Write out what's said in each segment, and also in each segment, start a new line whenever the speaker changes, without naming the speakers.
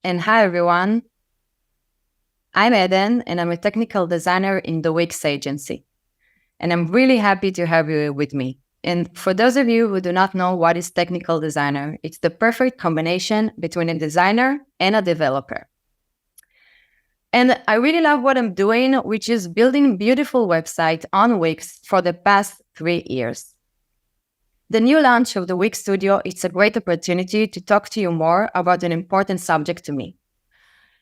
And hi, everyone. I'm Eden, and I'm a technical designer in the Wix agency. And I'm really happy to have you with me. And for those of you who do not know what is technical designer, it's the perfect combination between a designer and a developer. And I really love what I'm doing, which is building beautiful websites on Wix for the past 3 years. The new launch of the Wix Studio is a great opportunity to talk to you more about an important subject to me.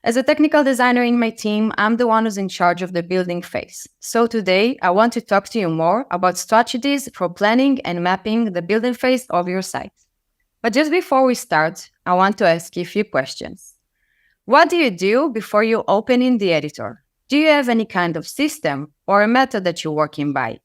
As a technical designer in my team, I'm the one who's in charge of the building phase. So today, I want to talk to you more about strategies for planning and mapping the building phase of your site. But just before we start, I want to ask you a few questions. What do you do before you open in the editor? Do you have any kind of system or a method that you're working by?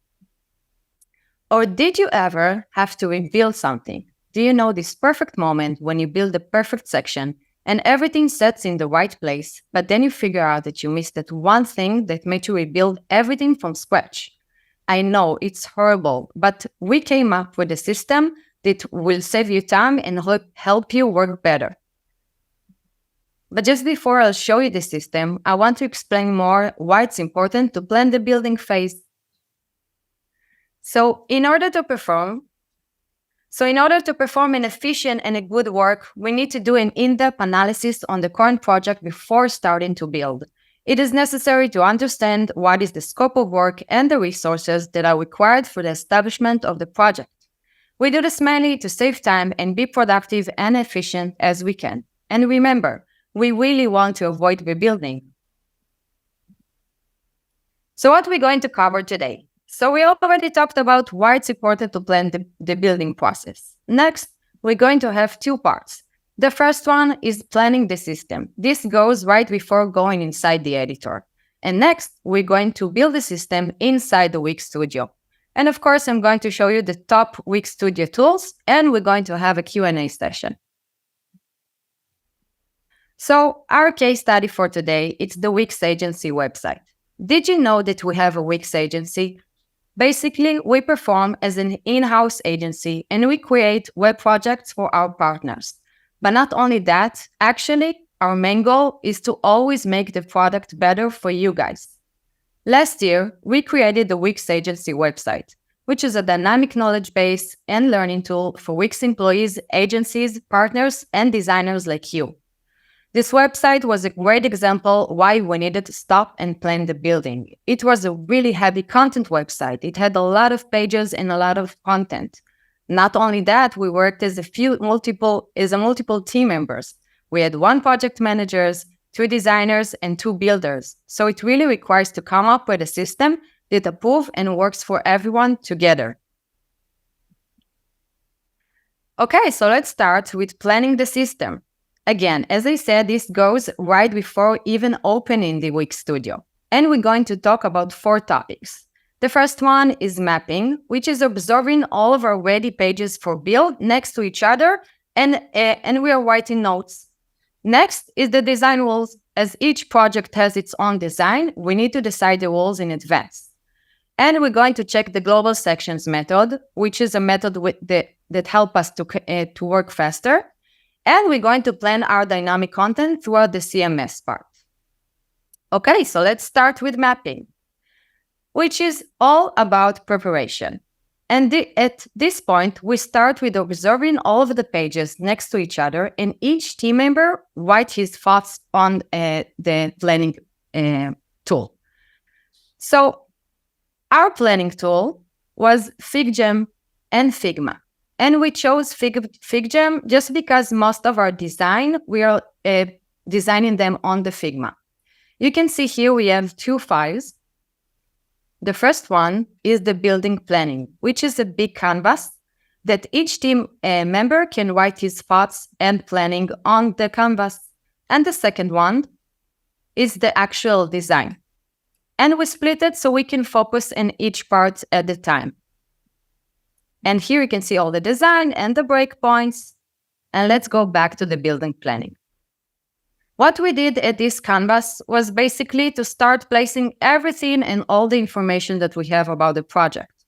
Or did you ever have to rebuild something? Do you know this perfect moment when you build the perfect section and everything sets in the right place, but then you figure out that you missed that one thing that made you rebuild everything from scratch? I know it's horrible, but we came up with a system that will save you time and help you work better. But just before I'll show you the system, I want to explain more why it's important to plan the building phase. So in order to perform an efficient and a good work, we need to do an in-depth analysis on the current project before starting to build. It is necessary to understand what is the scope of work and the resources that are required for the establishment of the project. We do this mainly to save time and be productive and efficient as we can. And remember, we really want to avoid rebuilding. So what are we going to cover today? So we already talked about why it's important to plan the building process. Next, we're going to have 2 parts. The first one is planning the system. This goes right before going inside the editor. And next, we're going to build the system inside the Wix Studio. And of course, I'm going to show you the top Wix Studio tools, and we're going to have a Q&A session. So our case study for today, it's the Wix agency website. Did you know that we have a Wix agency? Basically, we perform as an in-house agency and we create web projects for our partners. But not only that, actually, our main goal is to always make the product better for you guys. Last year, we created the Wix agency website, which is a dynamic knowledge base and learning tool for Wix employees, agencies, partners, and designers like you. This website was a great example why we needed to stop and plan the building. It was a really heavy content website. It had a lot of pages and a lot of content. Not only that, we worked as multiple team members. We had 1 project managers, 2 designers, and 2 builders. So it really requires to come up with a system that approves and works for everyone together. Okay, so let's start with planning the system. Again, as I said, this goes right before even opening the Wix Studio. And we're going to talk about 4 topics. The first one is mapping, which is observing all of our ready pages for build next to each other, and we are writing notes. Next is the design rules. As each project has its own design, we need to decide the rules in advance. And we're going to check the global sections method, which is a method that helps us to work faster. And we're going to plan our dynamic content throughout the CMS part. Okay, so let's start with mapping, which is all about preparation. And at this point, we start with observing all of the pages next to each other, and each team member write his thoughts on the planning tool. So our planning tool was FigJam and Figma. And we chose FigJam just because most of our design, we are designing them on the Figma. You can see here we have 2 files. The first one is the building planning, which is a big canvas that each team member can write his thoughts and planning on the canvas. And the second one is the actual design. And we split it so we can focus on each part at a time. And here you can see all the design and the breakpoints. And let's go back to the building planning. What we did at this canvas was basically to start placing everything and all the information that we have about the project.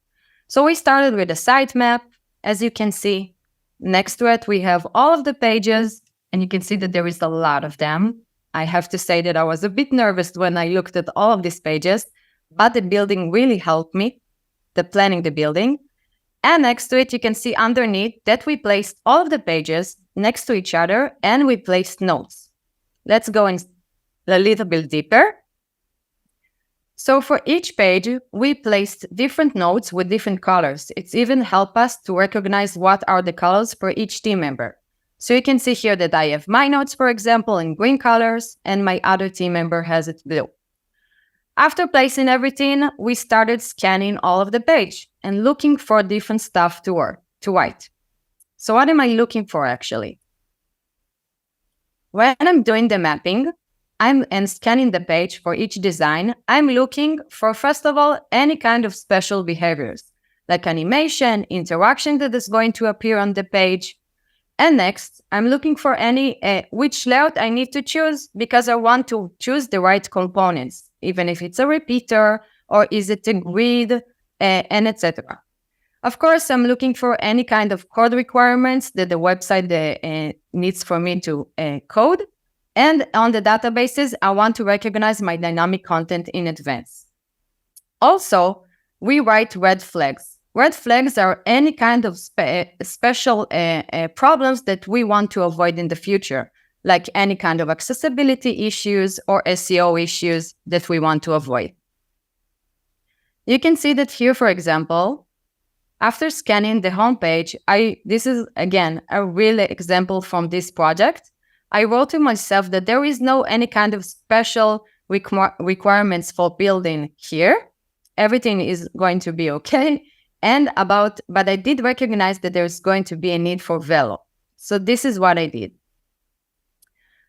So we started with a sitemap. As you can see, next to it, we have all of the pages And you can see that there is a lot of them. I have to say that I was a bit nervous when I looked at all of these pages, but the building really helped me, the planning the building. And next to it, you can see underneath that we placed all of the pages next to each other and we placed notes. Let's go in a little bit deeper. So for each page, we placed different notes with different colors. It's even helped us to recognize what are the colors for each team member. So you can see here that I have my notes, for example, in green colors, and my other team member has it blue. After placing everything, we started scanning all of the page and looking for different stuff to write. So what am I looking for actually? When I'm doing the mapping, and scanning the page for each design, I'm looking for, first of all, any kind of special behaviors, like animation, interaction that is going to appear on the page. And next, I'm looking for any which layout I need to choose because I want to choose the right components, even if it's a repeater or is it a grid, and etc. Of course, I'm looking for any kind of code requirements that the website needs for me to code. And on the databases, I want to recognize my dynamic content in advance. Also, we write red flags. Red flags are any kind of special problems that we want to avoid in the future, like any kind of accessibility issues or SEO issues that we want to avoid. You can see that here, for example, after scanning the homepage, this is, again, a real example from this project. I wrote to myself that there is no any kind of special requirements for building here. Everything is going to be okay. But I did recognize that there's going to be a need for Velo. So this is what I did.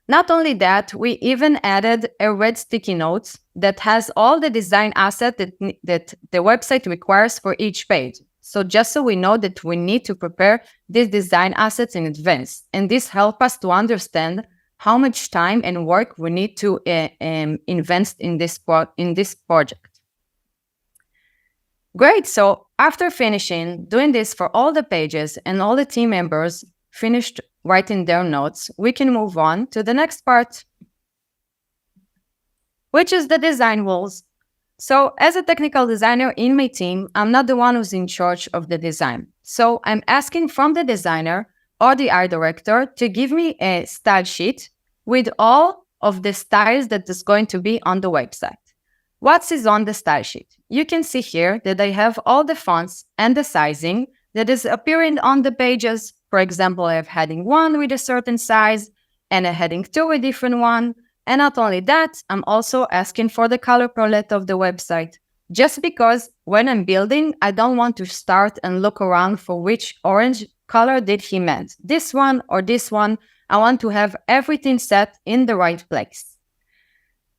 Not only that, we even added a red sticky notes that has all the design assets that the website requires for each page. So just so we know that we need to prepare these design assets in advance. And this helps us to understand how much time and work we need to invest in this project. Great. So after finishing doing this for all the pages and all the team members finished writing their notes, we can move on to the next part, which is the design rules. So as a technical designer in my team, I'm not the one who's in charge of the design. So I'm asking from the designer or the art director to give me a style sheet with all of the styles that is going to be on the website. What is on the style sheet? You can see here that I have all the fonts and the sizing that is appearing on the pages. For example, I have heading 1 with a certain size and a heading 2 with a different one. And not only that, I'm also asking for the color palette of the website, just because when I'm building, I don't want to start and look around for which orange color did he meant, this one or this one. I want to have everything set in the right place.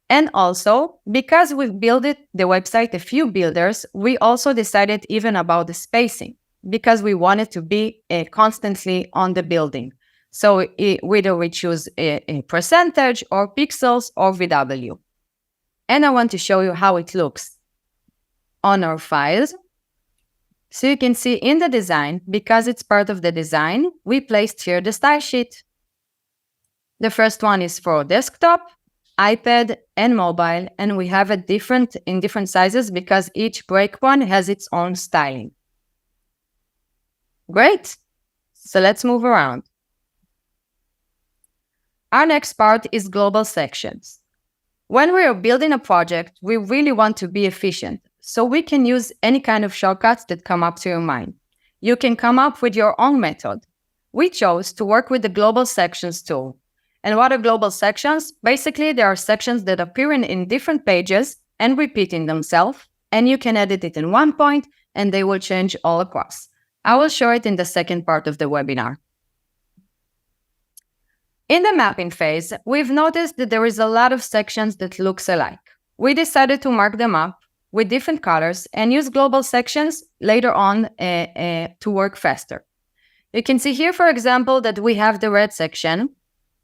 And also, because we've built the website a few builders, we also decided even about the spacing, because we wanted to be constantly on the building. So whether we choose a percentage or pixels or VW. And I want to show you how it looks on our files. So you can see in the design, because it's part of the design, we placed here the style sheet. The first one is for desktop, iPad, and mobile, and we have it in different sizes because each breakpoint has its own styling. Great. So let's move around. Our next part is global sections. When we are building a project, we really want to be efficient, so we can use any kind of shortcuts that come up to your mind. You can come up with your own method. We chose to work with the global sections tool. And what are global sections? Basically, there are sections that appear in different pages and repeat in themselves, and you can edit it in one point, and they will change all across. I will show it in the second part of the webinar. In the mapping phase, we've noticed that there is a lot of sections that look alike. We decided to mark them up with different colors and use global sections later on to work faster. You can see here, for example, that we have the red section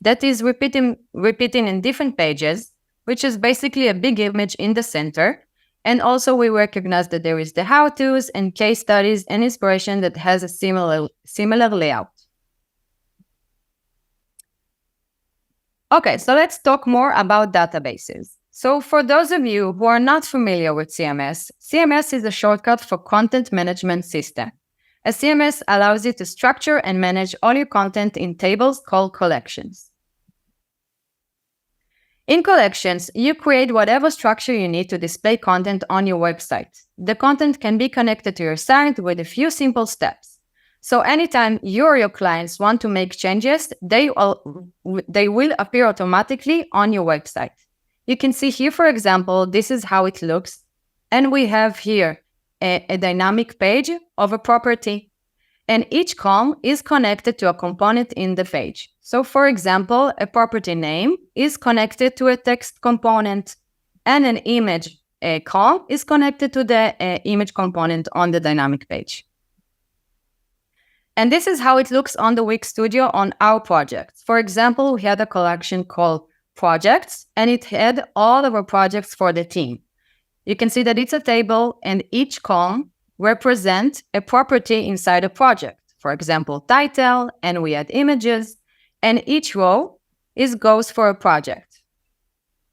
that is repeating in different pages, which is basically a big image in the center. And also we recognize that there is the how-tos and case studies and inspiration that has a similar layout. Okay, so let's talk more about databases. So for those of you who are not familiar with CMS, CMS is a shortcut for content management system. A CMS allows you to structure and manage all your content in tables called collections. In collections, you create whatever structure you need to display content on your website. The content can be connected to your site with a few simple steps. So anytime you or your clients want to make changes, they will appear automatically on your website. You can see here, for example, this is how it looks. And we have here a dynamic page of a property. And each column is connected to a component in the page. So for example, a property name is connected to a text component, and an image column is connected to the image component on the dynamic page. And this is how it looks on the Wix Studio on our projects. For example, we had a collection called Projects, and it had all of our projects for the team. You can see that it's a table, and each column represent a property inside a project. For example, title, and we add images, and each row goes for a project.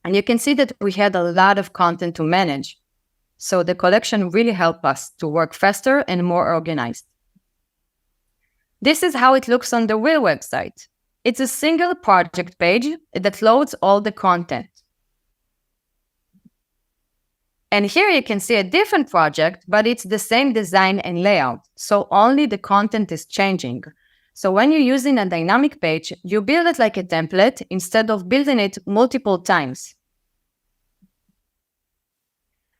And you can see that we had a lot of content to manage. So the collection really helped us to work faster and more organized. This is how it looks on the real website. It's a single project page that loads all the content. And here you can see a different project, but it's the same design and layout. So only the content is changing. So when you're using a dynamic page, you build it like a template instead of building it multiple times.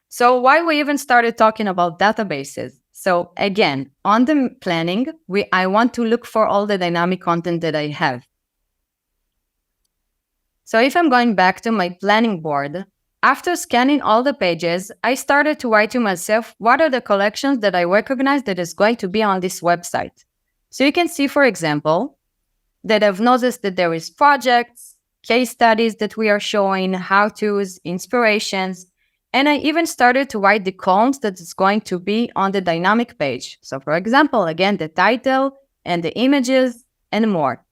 So why we even started talking about databases? So again, on the planning, I want to look for all the dynamic content that I have. So if I'm going back to my planning board, after scanning all the pages, I started to write to myself, what are the collections that I recognize that is going to be on this website? So you can see, for example, that I've noticed that there is projects, case studies that we are showing, how-tos, inspirations, and I even started to write the columns that is going to be on the dynamic page. So for example, again, the title and the images and more.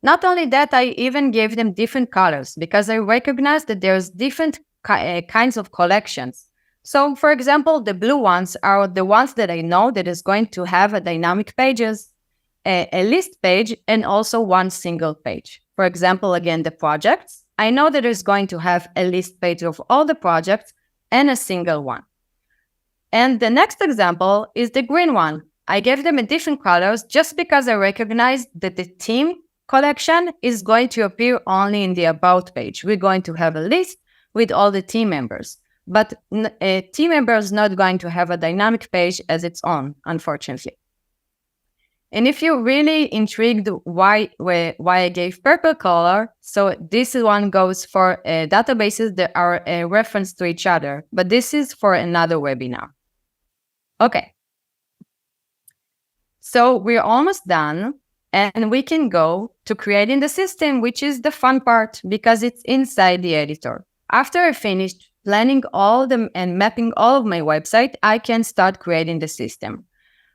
Not only that, I even gave them different colors because I recognized that there's different kinds of collections. So for example, the blue ones are the ones that I know that is going to have a dynamic pages, a list page, and also one single page. For example, again, the projects. I know that it's going to have a list page of all the projects and a single one. And the next example is the green one. I gave them a different colors just because I recognized that the team collection is going to appear only in the About page. We're going to have a list with all the team members, but a team member is not going to have a dynamic page as its own, unfortunately. And if you're really intrigued why I gave purple color, so this one goes for databases that are a reference to each other, but this is for another webinar. Okay. So we're almost done. And we can go to creating the system, which is the fun part because it's inside the editor. After I finished planning and mapping all of my website, I can start creating the system.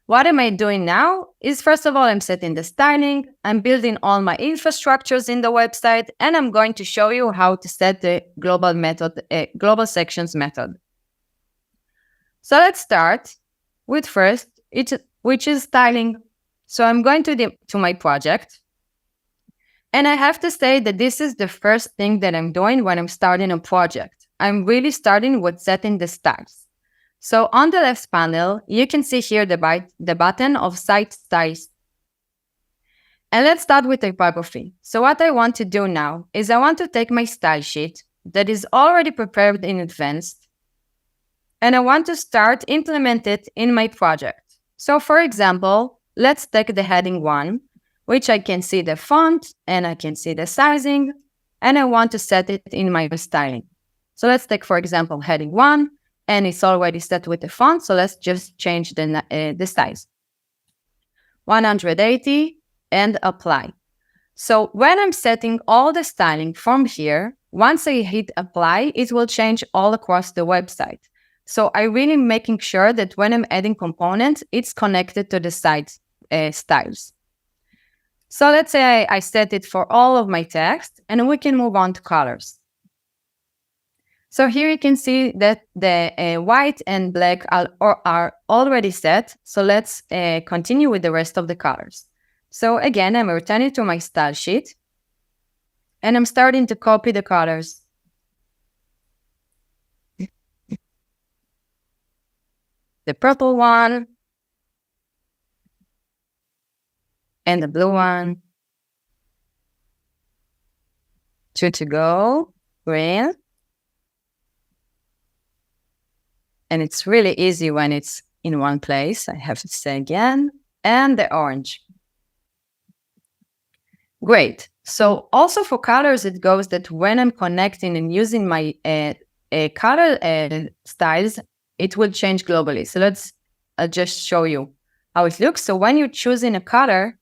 What am I doing now is, first of all, I'm setting the styling, I'm building all my infrastructures in the website, and I'm going to show you how to set the global sections method. So let's start with first, which is styling. So I'm going to my project, and I have to say that this is the first thing that I'm doing when I'm starting a project. I'm really starting with setting the styles. So on the left panel, you can see here the button of Site Styles. And let's start with typography. So what I want to do now is I want to take my style sheet that is already prepared in advance, and I want to start implement it in my project. So for example, let's take the heading 1, which I can see the font and I can see the sizing, and I want to set it in my styling. So let's take, for example, heading 1, and it's already set with the font. So let's just change the size. 180 and apply. So when I'm setting all the styling from here, once I hit apply, it will change all across the website. So I'm really making sure that when I'm adding components, it's connected to the site styles. So let's say I set it for all of my text, and we can move on to colors. So here you can see that the white and black are already set. So let's continue with the rest of the colors. So again, I'm returning to my style sheet, and I'm starting to copy the colors. The purple one, and the blue one. Two to go, green. And it's really easy when it's in one place, I have to say again. And the orange. Great. So also for colors, it goes that when I'm connecting and using my color styles, it will change globally. So I'll just show you how it looks. So when you're choosing a color,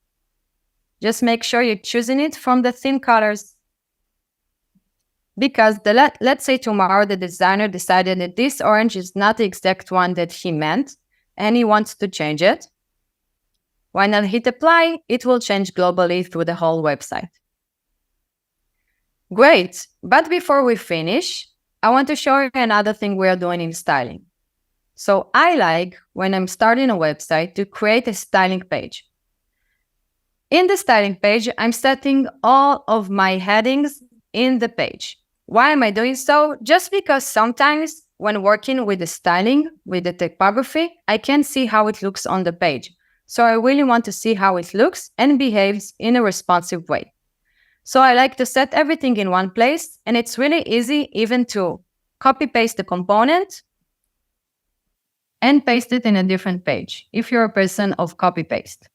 just make sure you're choosing it from the theme colors. Because let's say tomorrow the designer decided that this orange is not the exact one that he meant, and he wants to change it. When I hit apply, it will change globally through the whole website. Great, but before we finish, I want to show you another thing we're doing in styling. So I like, when I'm starting a website, to create a styling page. In the styling page, I'm setting all of my headings in the page. Why am I doing so? Just because sometimes when working with the styling, with the typography, I can't see how it looks on the page. So I really want to see how it looks and behaves in a responsive way. So I like to set everything in one place, and it's really easy even to copy-paste the component and paste it in a different page, if you're a person of copy-paste.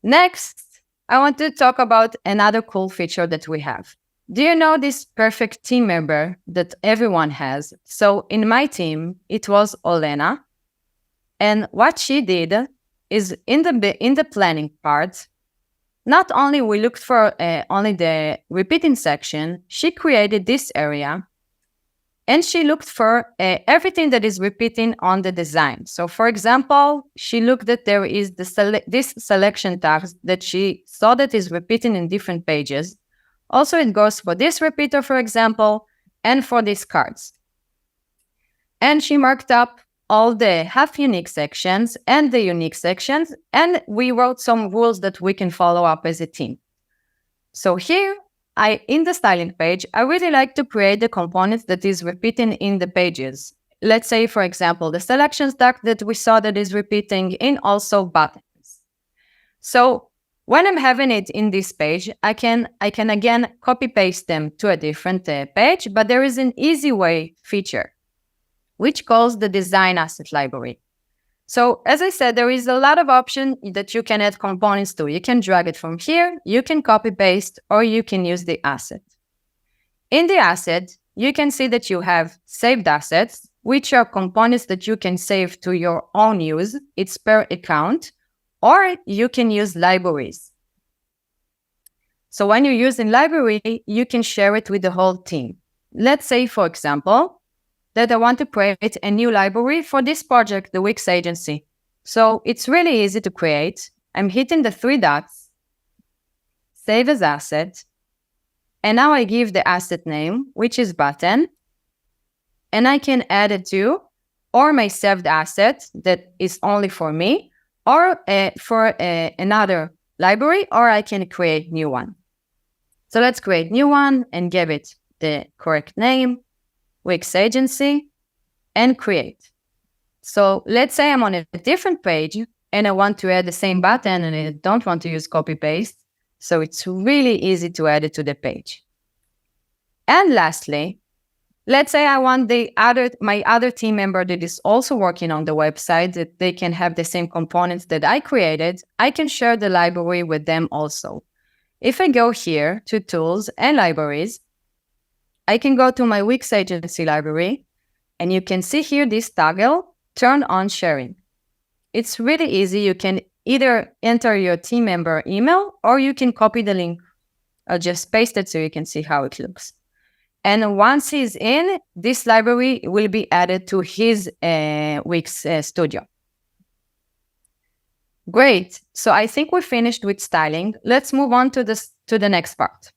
Next, I want to talk about another cool feature that we have. Do you know this perfect team member that everyone has? So in my team, it was Olena. And what she did is in the planning part, not only we looked for only the repeating section, she created this area, and she looked for everything that is repeating on the design. So for example, she looked that there is this selection tag that she saw that is repeating in different pages. Also, it goes for this repeater, for example, and for these cards. And she marked up all the half-unique sections and the unique sections, and we wrote some rules that we can follow up as a team. So here, in the styling page, I really like to create the components that is repeating in the pages. Let's say, for example, the selections tag that we saw that is repeating in also buttons. So when I'm having it in this page, I can again copy-paste them to a different page, but there is an easy way feature, which calls the design asset library. So as I said, there is a lot of options that you can add components to. You can drag it from here, you can copy-paste, or you can use the asset. In the asset, you can see that you have saved assets, which are components that you can save to your own use. It's per account, or you can use libraries. So when you're using library, you can share it with the whole team. Let's say, for example, that I want to create a new library for this project, the Wix agency. So it's really easy to create. I'm hitting the three dots, save as asset, and now I give the asset name, which is button, and I can add it to, or my saved asset that is only for me, or for another library, or I can create new one. So let's create new one and give it the correct name, Wix agency, and create. So let's say I'm on a different page and I want to add the same button and I don't want to use copy-paste. So it's really easy to add it to the page. And lastly, let's say I want my other team member that is also working on the website, that they can have the same components that I created. I can share the library with them also. If I go here to Tools and Libraries, I can go to my Wix agency library, and you can see here this toggle, Turn on Sharing. It's really easy. You can either enter your team member email, or you can copy the link. I'll just paste it so you can see how it looks. And once he's in, this library will be added to his Wix Studio. Great. So I think we finished with styling. Let's move on to the next part,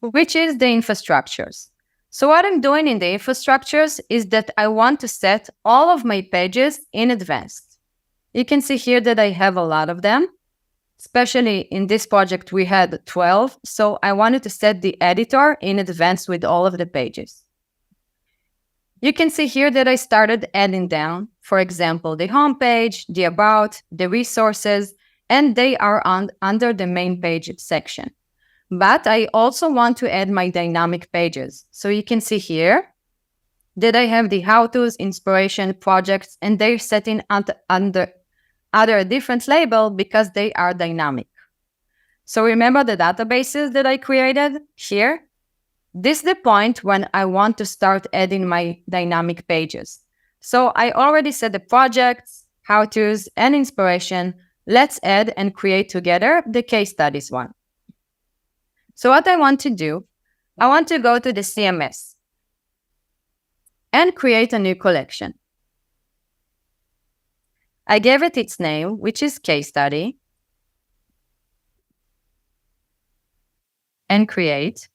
which is the infrastructures. So what I'm doing in the infrastructures is that I want to set all of my pages in advance. You can see here that I have a lot of them. Especially in this project, we had 12. So I wanted to set the editor in advance with all of the pages. You can see here that I started adding down, for example, the home page, the about, the resources, and they are under the main page section. But I also want to add my dynamic pages. So you can see here that I have the how-tos, inspiration, projects, and they're set in under a different label because they are dynamic. So remember the databases that I created here? This is the point when I want to start adding my dynamic pages. So I already set the projects, how-tos, and inspiration. Let's add and create together the case studies one. So what I want to do, I want to go to the CMS and create a new collection. I gave it its name, which is case study, and create.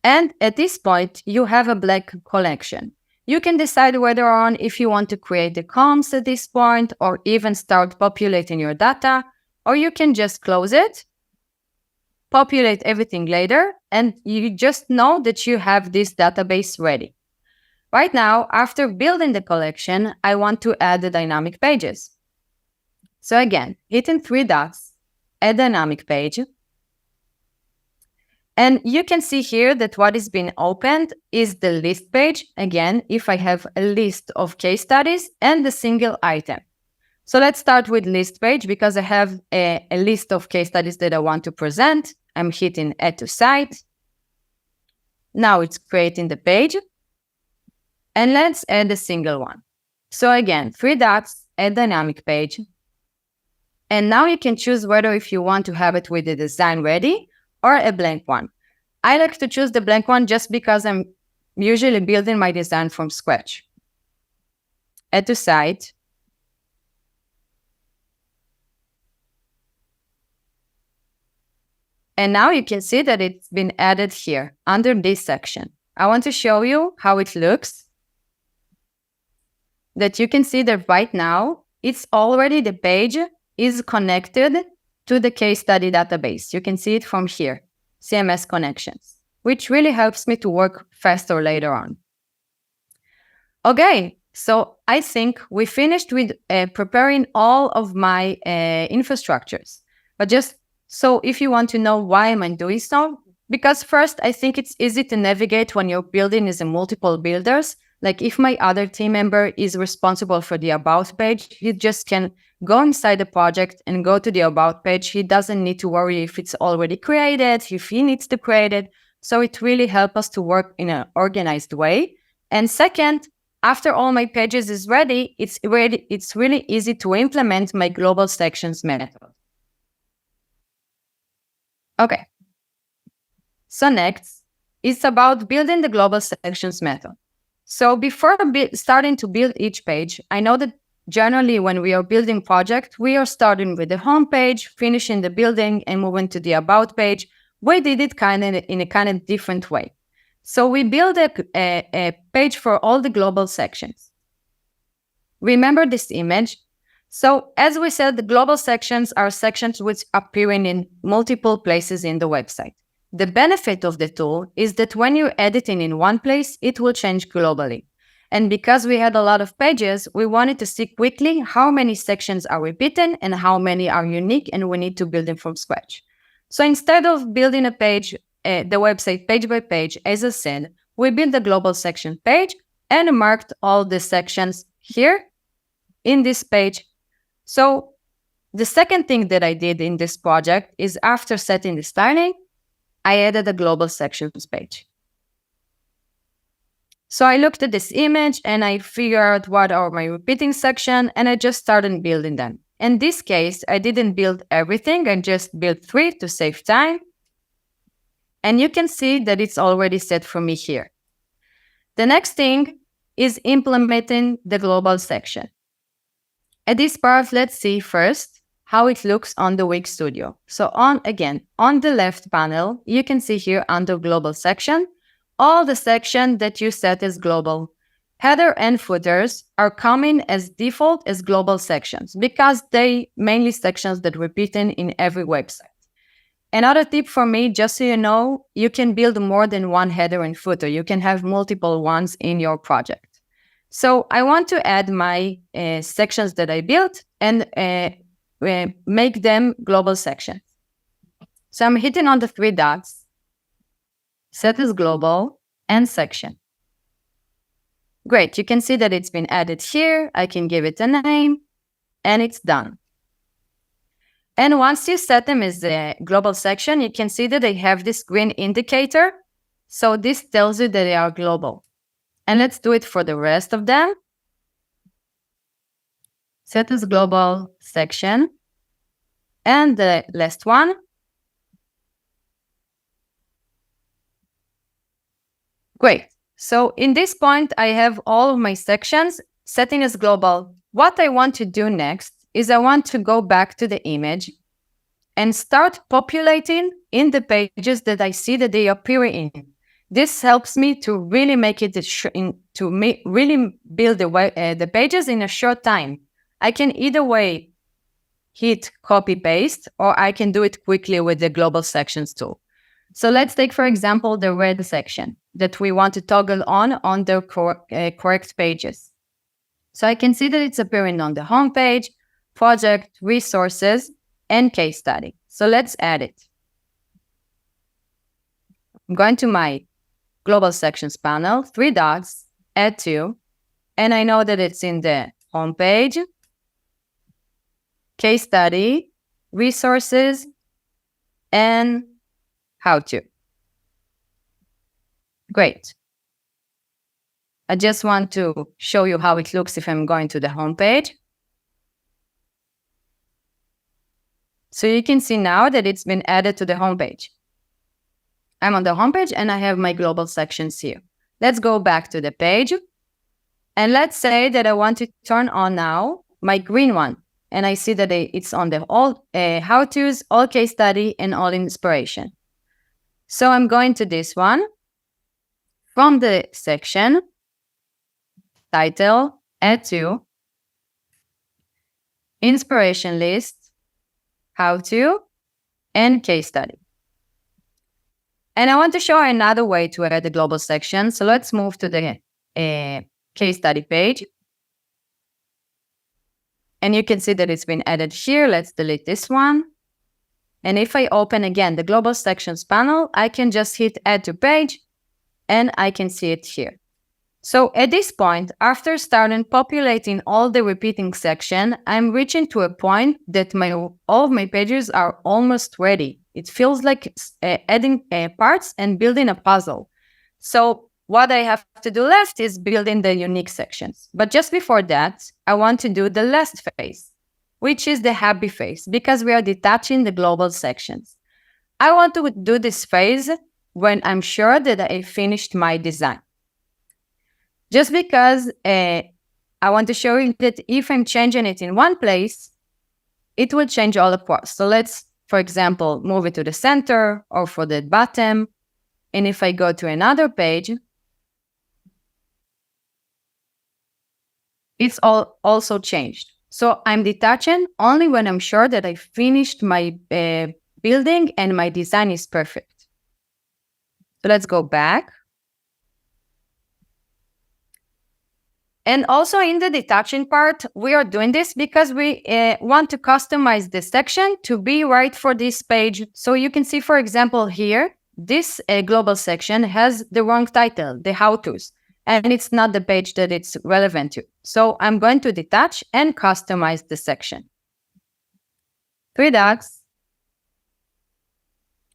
And at this point, you have a blank collection. You can decide whether or not if you want to create the columns at this point or even start populating your data, or you can just close it, populate everything later, and you just know that you have this database ready. Right now, after building the collection, I want to add the dynamic pages. So again, hitting 3 dots, add dynamic page. And you can see here that what is being opened is the list page. Again, if I have a list of case studies and the single item. So let's start with list page because I have a list of case studies that I want to present. I'm hitting add to site. Now it's creating the page. And let's add a single one. So again, 3 dots, add dynamic page. And now you can choose whether if you want to have it with the design ready or a blank one. I like to choose the blank one just because I'm usually building my design from scratch. Add to site. And now you can see that it's been added here under this section. I want to show you how it looks. That you can see that right now, it's already the page is connected to the case study database. You can see it from here, CMS connections, which really helps me to work faster later on. Okay, so I think we finished with preparing all of my infrastructures. But just so if you want to know why am I doing so, because first, I think it's easy to navigate when your building is in multiple builders. Like if my other team member is responsible for the about page, he just can go inside the project and go to the about page. He doesn't need to worry if it's already created, if he needs to create it. So it really helps us to work in an organized way. And second, after all my pages is ready, it's really easy to implement my global sections method. Okay. So next, it's about building the global sections method. So before starting to build each page, I know that generally when we are building project, we are starting with the home page, finishing the building and moving to the about page. We did it in a kind of different way. So we build a page for all the global sections. Remember this image? So as we said, the global sections are sections which appearing in multiple places in the website. The benefit of the tool is that when you're editing in one place, it will change globally. And because we had a lot of pages, we wanted to see quickly how many sections are repeated and how many are unique, and we need to build them from scratch. So instead of building a page, the website page by page, as I said, we built the global section page and marked all the sections here in this page. So the second thing that I did in this project is after setting the styling, I added a global sections page. So I looked at this image and I figured out what are my repeating section and I just started building them. In this case, I didn't build everything. I just built 3 to save time. And you can see that it's already set for me here. The next thing is implementing the global section. At this part, let's see first how it looks on the Wix Studio. So on the left panel, you can see here under global section, all the sections that you set as global. Header and footers are coming as default as global sections because they mainly sections that repeat in every website. Another tip for me, just so you know, you can build more than one header and footer. You can have multiple ones in your project. So I want to add my sections that I built and make them global sections. So I'm hitting on the three dots, set as global and section. Great, you can see that it's been added here. I can give it a name and it's done. And once you set them as the global section, you can see that they have this green indicator. So this tells you that they are global. And let's do it for the rest of them. Set as global section. And the last one. Great. So in this point, I have all of my sections setting as global. What I want to do next is I want to go back to the image and start populating in the pages that I see that they appear in. This helps me to really make it really build the pages in a short time. I can either way hit copy paste, or I can do it quickly with the global sections tool. So let's take, for example, the red section that we want to toggle on the correct pages. So I can see that it's appearing on the home page, project, resources, and case study. So let's add it. I'm going to my global sections panel, three dots, add to, and I know that it's in the home page, case study, resources, and how to. Great. I just want to show you how it looks if I'm going to the home page. So you can see now that it's been added to the home page. I'm on the home page and I have my global sections here. Let's go back to the page. And let's say that I want to turn on now my green one. And I see that it's on the all how-tos, all case study, and all inspiration. So I'm going to this one. From the section, title, add to, inspiration list, how to, and case study. And I want to show another way to add the global section. So let's move to the case study page. And you can see that it's been added here. Let's delete this one. And if I open again the global sections panel, I can just hit add to page and I can see it here. So at this point, after starting populating all the repeating section, I'm reaching to a point that all of my pages are almost ready. It feels like adding parts and building a puzzle. So what I have to do left is building the unique sections. But just before that, I want to do the last phase, which is the happy phase, because we are detaching the global sections. I want to do this phase when I'm sure that I finished my design. Just because I want to show you that if I'm changing it in one place, it will change all across. So let's, for example, move it to the center or for the bottom. And if I go to another page, it's also changed. So I'm detaching only when I'm sure that I finished my building and my design is perfect. So let's go back. And also in the detaching part, we are doing this because we want to customize the section to be right for this page. So you can see, for example, here, this global section has the wrong title, the how-tos, and it's not the page that it's relevant to. So I'm going to detach and customize the section. Three dots,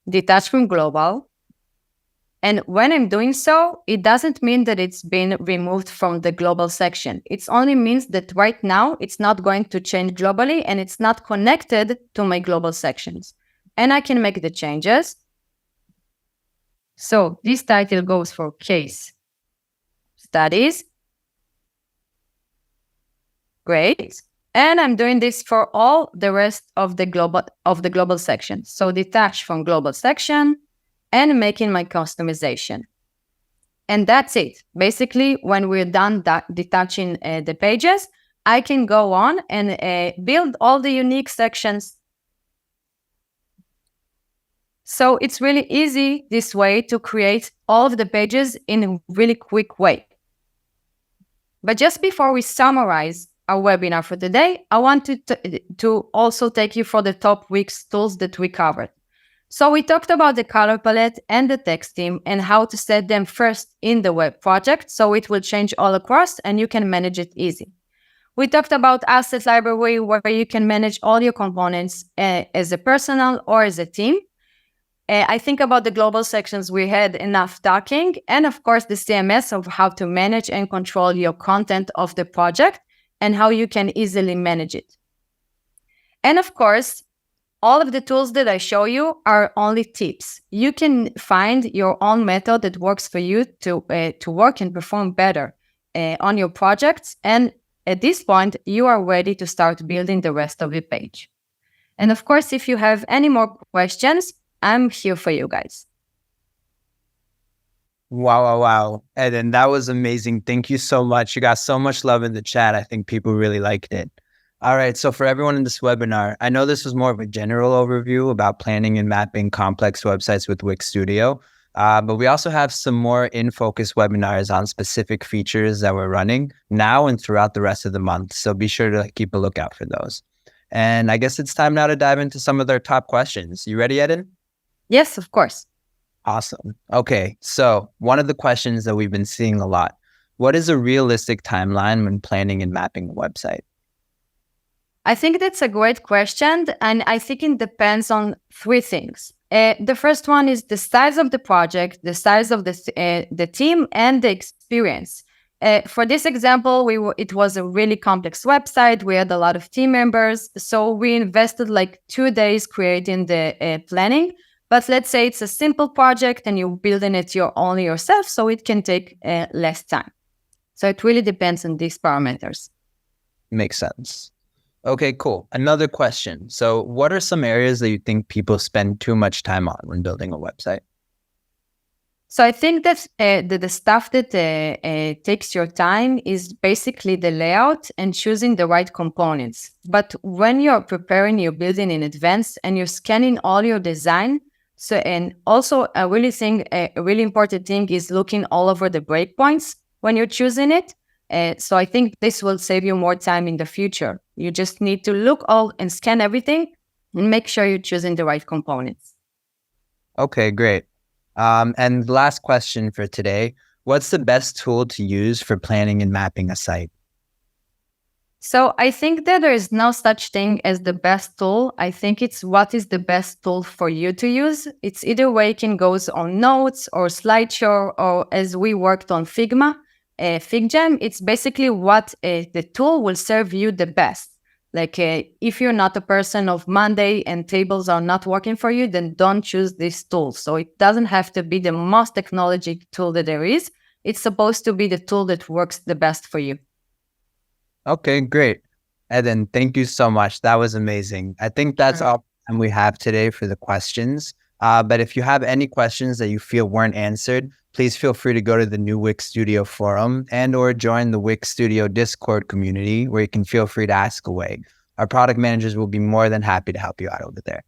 detach from global. And when I'm doing so, it doesn't mean that it's been removed from the global section. It only means that right now it's not going to change globally and it's not connected to my global sections. And I can make the changes. So this title goes for case studies. Great. And I'm doing this for all the rest of the global section. So detach from global section and making my customization. And that's it. Basically, when we're done detaching the pages, I can go on and build all the unique sections. So it's really easy this way to create all of the pages in a really quick way. But just before we summarize our webinar for today, I want to also take you for the top Wix tools that we covered. So we talked about the color palette and the text theme and how to set them first in the web project so it will change all across and you can manage it easy. We talked about asset library where you can manage all your components as a personal or as a team. I think about the global sections, we had enough talking, and of course the CMS of how to manage and control your content of the project and how you can easily manage it. And of course, all of the tools that I show you are only tips. You can find your own method that works for you to work and perform better on your projects. And at this point, you are ready to start building the rest of the page. And of course, if you have any more questions, I'm here for you guys.
Wow. Eden, that was amazing. Thank you so much. You got so much love in the chat. I think people really liked it. All right. So for everyone in this webinar, I know this was more of a general overview about planning and mapping complex websites with Wix Studio. But we also have some more in-focus webinars on specific features that we're running now and throughout the rest of the month. So be sure to keep a lookout for those. And I guess it's time now to dive into some of their top questions. You ready, Eden?
Yes, of course.
Awesome. Okay, so one of the questions that we've been seeing a lot, what is a realistic timeline when planning and mapping a website?
I think that's a great question, and I think it depends on three things. The first one is the size of the project, the size of the team, and the experience. For this example, it was a really complex website. We had a lot of team members, so we invested like 2 days creating the planning. But let's say it's a simple project and you're building it only yourself, so it can take less time. So it really depends on these parameters.
Makes sense. Okay, cool. Another question. So what are some areas that you think people spend too much time on when building a website?
So I think that the stuff that takes your time is basically the layout and choosing the right components. But when you're preparing your building in advance and you're scanning all your design, and also I really think a really important thing is looking all over the breakpoints when you're choosing it. So I think this will save you more time in the future. You just need to look all and scan everything and make sure you're choosing the right components.
Okay, great. And last question for today, what's the best tool to use for planning and mapping a site?
So I think that there is no such thing as the best tool. I think it's what is the best tool for you to use. It's either way it can go on Notes or Slideshow, or as we worked on Figma, FigJam. It's basically what the tool will serve you the best. Like if you're not a person of Monday and tables are not working for you, then don't choose this tool. So it doesn't have to be the most technology tool that there is. It's supposed to be the tool that works the best for you.
Okay, great. Eden, thank you so much. That was amazing. I think that's all the time we have today for the questions. But if you have any questions that you feel weren't answered, please feel free to go to the new Wix Studio forum and or join the Wix Studio Discord community where you can feel free to ask away. Our product managers will be more than happy to help you out over there.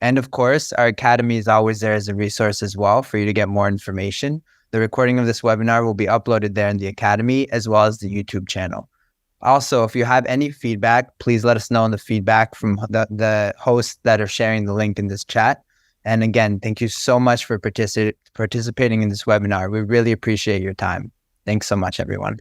And of course, our academy is always there as a resource as well for you to get more information. The recording of this webinar will be uploaded there in the academy as well as the YouTube channel. Also, if you have any feedback, please let us know in the feedback from the hosts that are sharing the link in this chat. And again, thank you so much for participating in this webinar. We really appreciate your time. Thanks so much, everyone.